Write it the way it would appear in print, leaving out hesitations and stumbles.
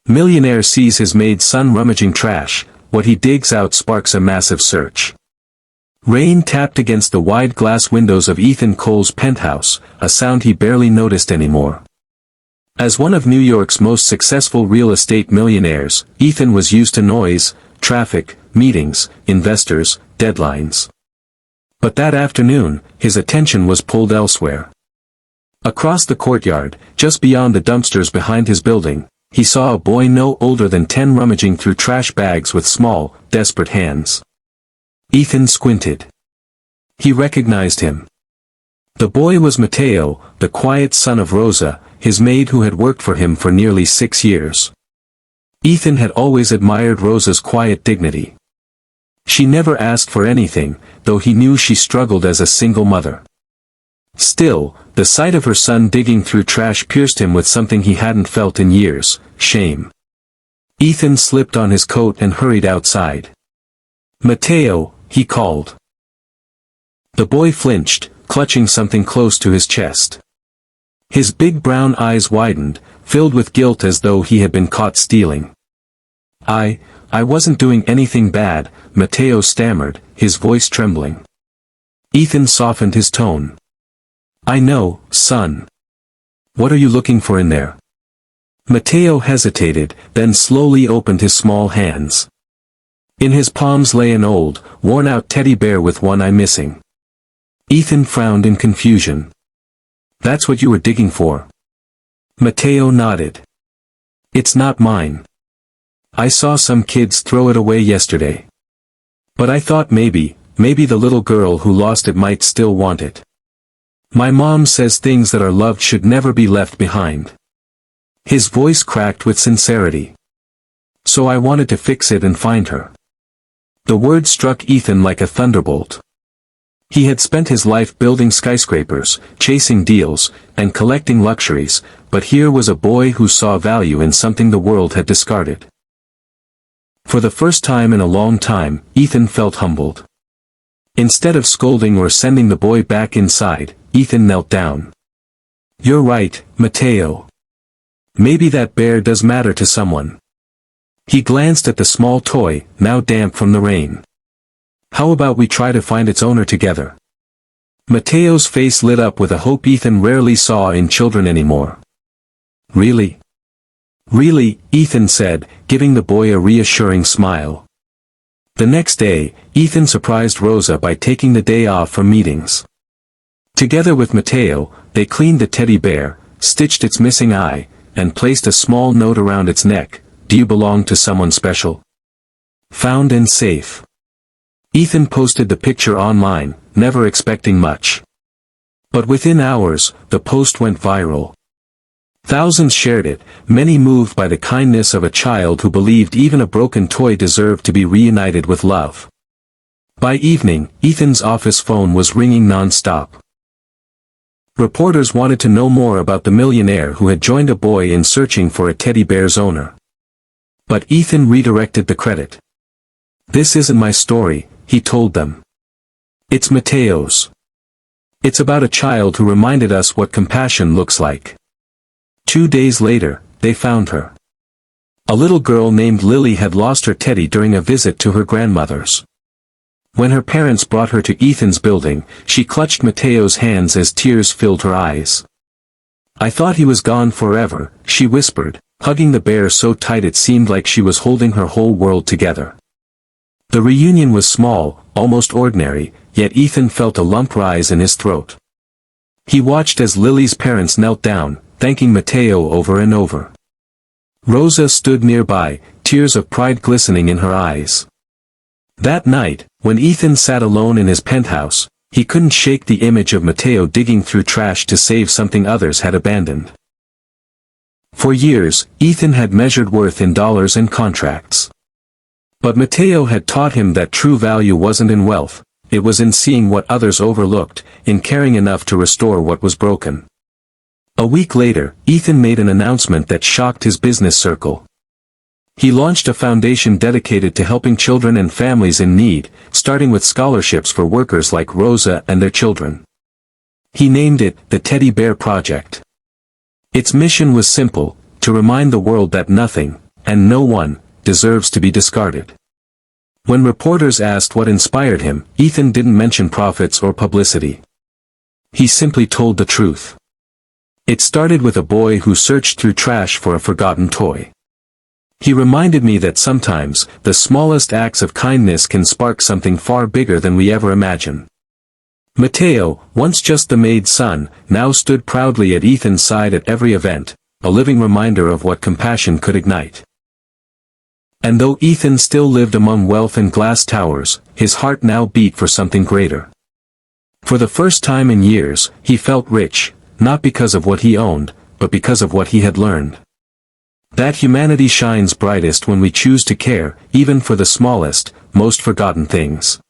Millionaire sees his maid's son rummaging trash. What he digs out sparks a massive search. Rain tapped against the wide glass windows of Ethan Cole's penthouse, a sound he barely noticed anymore. As one of New York's most successful real estate millionaires, Ethan was used to noise, traffic, meetings, investors, deadlines. But that afternoon, his attention was pulled elsewhere. Across the courtyard, just beyond the dumpsters behind his building, he saw a boy no older than 10 rummaging through trash bags with small, desperate hands. Ethan squinted. He recognized him. The boy was Matteo, the quiet son of Rosa, his maid who had worked for him for nearly 6 years. Ethan had always admired Rosa's quiet dignity. She never asked for anything, though he knew she struggled as a single mother. Still, the sight of her son digging through trash pierced him with something he hadn't felt in years: shame. Ethan slipped on his coat and hurried outside. "Matteo," he called. The boy flinched, clutching something close to his chest. His big brown eyes widened, filled with guilt as though he had been caught stealing. I wasn't doing anything bad," Matteo stammered, his voice trembling. Ethan softened his tone. "I know, son. What are you looking for in there?" Matteo hesitated, then slowly opened his small hands. In his palms lay an old, worn-out teddy bear with one eye missing. Ethan frowned in confusion. "That's what you were digging for?" Matteo nodded. "It's not mine. I saw some kids throw it away yesterday. But I thought maybe the little girl who lost it might still want it. My mom says things that are loved should never be left behind." His voice cracked with sincerity. "So I wanted to fix it and find her." The word struck Ethan like a thunderbolt. He had spent his life building skyscrapers, chasing deals, and collecting luxuries, but here was a boy who saw value in something the world had discarded. For the first time in a long time, Ethan felt humbled. Instead of scolding or sending the boy back inside, Ethan knelt down. "You're right, Matteo. Maybe that bear does matter to someone." He glanced at the small toy, now damp from the rain. "How about we try to find its owner together?" Matteo's face lit up with a hope Ethan rarely saw in children anymore. "Really?" "Really," Ethan said, giving the boy a reassuring smile. The next day, Ethan surprised Rosa by taking the day off from meetings. Together with Matteo, they cleaned the teddy bear, stitched its missing eye, and placed a small note around its neck: "Do you belong to someone special? Found and safe." Ethan posted the picture online, never expecting much. But within hours, the post went viral. Thousands shared it, many moved by the kindness of a child who believed even a broken toy deserved to be reunited with love. By evening, Ethan's office phone was ringing non-stop. Reporters wanted to know more about the millionaire who had joined a boy in searching for a teddy bear's owner. But Ethan redirected the credit. "This isn't my story," he told them. "It's Matteo's. It's about a child who reminded us what compassion looks like." 2 days later, they found her. A little girl named Lily had lost her teddy during a visit to her grandmother's. When her parents brought her to Ethan's building, she clutched Matteo's hands as tears filled her eyes. "I thought he was gone forever," she whispered, hugging the bear so tight it seemed like she was holding her whole world together. The reunion was small, almost ordinary, yet Ethan felt a lump rise in his throat. He watched as Lily's parents knelt down, thanking Matteo over and over. Rosa stood nearby, tears of pride glistening in her eyes. That night, when Ethan sat alone in his penthouse, he couldn't shake the image of Matteo digging through trash to save something others had abandoned. For years, Ethan had measured worth in dollars and contracts. But Matteo had taught him that true value wasn't in wealth, it was in seeing what others overlooked, in caring enough to restore what was broken. A week later, Ethan made an announcement that shocked his business circle. He launched a foundation dedicated to helping children and families in need, starting with scholarships for workers like Rosa and their children. He named it the Teddy Bear Project. Its mission was simple: to remind the world that nothing, and no one, deserves to be discarded. When reporters asked what inspired him, Ethan didn't mention profits or publicity. He simply told the truth. It started with a boy who searched through trash for a forgotten toy. He reminded me that sometimes, the smallest acts of kindness can spark something far bigger than we ever imagine. Mateo, once just the maid's son, now stood proudly at Ethan's side at every event, a living reminder of what compassion could ignite. And though Ethan still lived among wealth and glass towers, his heart now beat for something greater. For the first time in years, he felt rich, not because of what he owned, but because of what he had learned. That humanity shines brightest when we choose to care, even for the smallest, most forgotten things.